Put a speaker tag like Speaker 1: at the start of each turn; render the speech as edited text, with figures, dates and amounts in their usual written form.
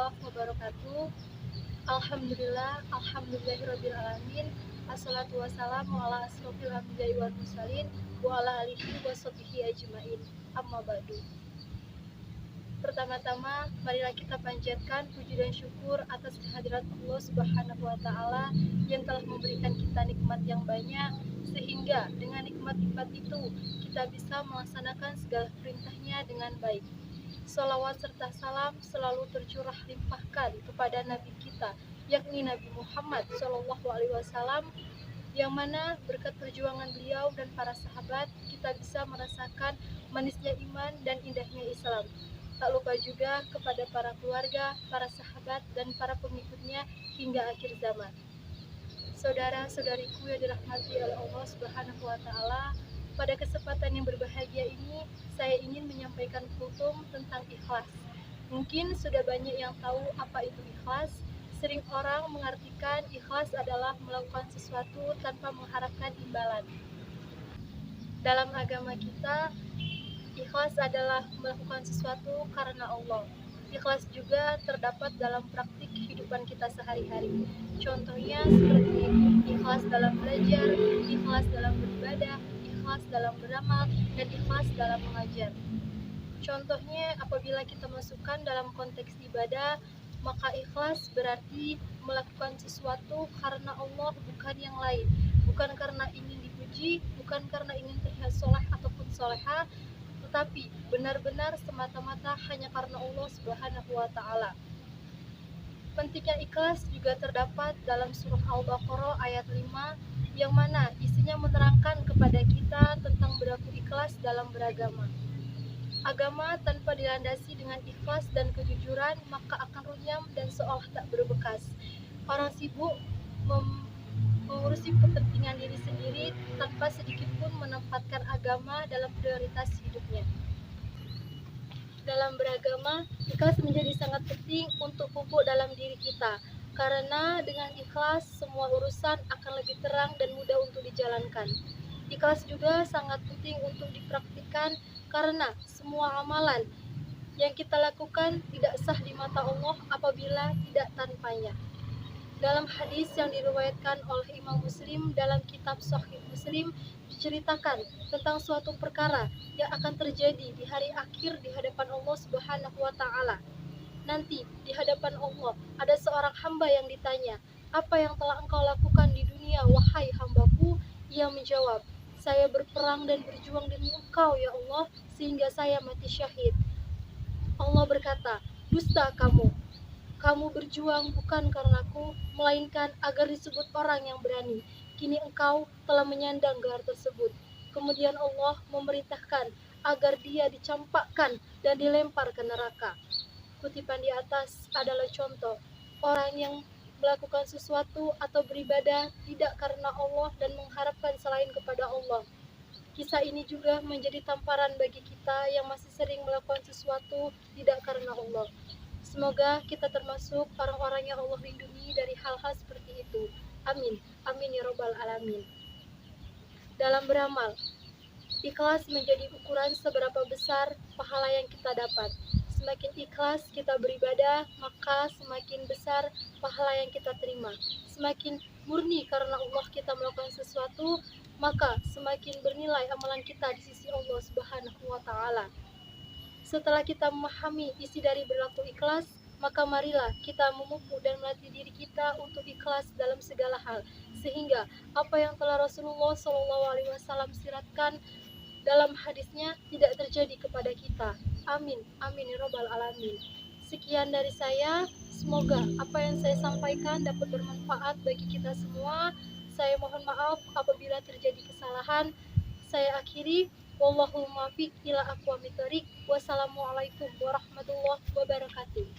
Speaker 1: warahmatullahi wabarakatuh. Alhamdulillahirrabbilalamin. Assalatu wassalamu ala asrofil anbiya'i wal mursalin wa ala alihi wa sahbihi ajmain. Amma ba'du. Pertama-tama, marilah kita panjatkan puji dan syukur atas kehadirat Allah Subhanahu wa taala yang telah memberikan kita nikmat yang banyak, sehingga dengan nikmat-nikmat itu kita bisa melaksanakan segala perintahnya dengan baik. Salawat serta salam selalu tercurah limpahkan kepada Nabi kita, yakni Nabi Muhammad SAW, yang mana berkat perjuangan beliau dan para sahabat, kita bisa merasakan manisnya iman dan indahnya Islam. Tak lupa juga kepada para keluarga, para sahabat, dan para pengikutnya hingga akhir zaman. Saudara-saudariku yang dirahmati oleh Allah Subhanahu wa taala, pada kesempatan yang berbahagia ini saya ingin menyampaikan kultum tentang ikhlas. Mungkin sudah banyak yang tahu apa itu ikhlas. Sering orang mengartikan ikhlas adalah melakukan sesuatu tanpa mengharapkan imbalan. Dalam agama kita, ikhlas adalah melakukan sesuatu karena Allah. Ikhlas juga terdapat dalam praktik kehidupan kita sehari-hari. Contohnya seperti ikhlas dalam belajar, ikhlas dalam beribadah, ikhlas dalam beramal, dan ikhlas dalam mengajar. Contohnya, apabila kita masukkan dalam konteks ibadah, maka ikhlas berarti melakukan sesuatu karena Allah, bukan yang lain. Bukan karena ingin dipuji, bukan karena ingin terlihat soleh ataupun soleha, tetapi benar-benar semata-mata hanya karena Allah Subhanahu wa taala. Pentingnya ikhlas juga terdapat dalam surah Al-Baqarah ayat 5, yang mana isinya menerangkan kepada kita tentang berlaku ikhlas dalam beragama. Agama tanpa dilandasi dengan ikhlas dan kejujuran maka akan runyam dan seolah tak berbekas. Orang sibuk mengurusi kepentingan diri sendiri tanpa sedikit pun menempatkan agama dalam prioritas hidupnya. Dalam beragama, ikhlas menjadi sangat penting untuk pupuk dalam diri kita, karena dengan ikhlas semua urusan akan lebih terang dan mudah untuk dijalankan. Ikhlas juga sangat penting untuk dipraktikkan karena semua amalan yang kita lakukan tidak sah di mata Allah apabila tidak tanpanya. Dalam hadis yang diriwayatkan oleh Imam Muslim dalam kitab Sahih Muslim, diceritakan tentang suatu perkara yang akan terjadi di hari akhir di hadapan Allah Subhanahu wa taala. Nanti di hadapan Allah ada seorang hamba yang ditanya, "Apa yang telah engkau lakukan di dunia, wahai hambaku?" Ia menjawab, "Saya berperang dan berjuang demi engkau ya Allah, sehingga saya mati syahid." Allah berkata, "Dusta kamu. Kamu berjuang bukan karenaku, melainkan agar disebut orang yang berani. Kini engkau telah menyandang gelar tersebut." Kemudian Allah memerintahkan agar dia dicampakkan dan dilempar ke neraka. Kutipan di atas adalah contoh orang yang melakukan sesuatu atau beribadah tidak karena Allah dan mengharapkan selain kepada Allah. Kisah ini juga menjadi tamparan bagi kita yang masih sering melakukan sesuatu tidak karena Allah. Semoga kita termasuk orang-orang yang Allah lindungi dari hal-hal seperti itu. Amin. Amin ya robbal alamin. Dalam beramal, ikhlas menjadi ukuran seberapa besar pahala yang kita dapat. Semakin ikhlas kita beribadah, maka semakin besar pahala yang kita terima. Semakin murni karena Allah kita melakukan sesuatu, maka semakin bernilai amalan kita di sisi Allah Subhanahu wa taala. Setelah kita memahami isi dari berlaku ikhlas, maka marilah kita memupuk dan melatih diri kita untuk ikhlas dalam segala hal, sehingga apa yang telah Rasulullah SAW siratkan dalam hadisnya tidak terjadi kepada kita. Amin, amin ya robbal alamin. Sekian dari saya, semoga apa yang saya sampaikan dapat bermanfaat bagi kita semua. Saya mohon maaf apabila terjadi kesalahan. Saya akhiri. Wallahul muwaffiq ila aqwamit thoriq. Wassalamualaikum warahmatullahi wabarakatuh.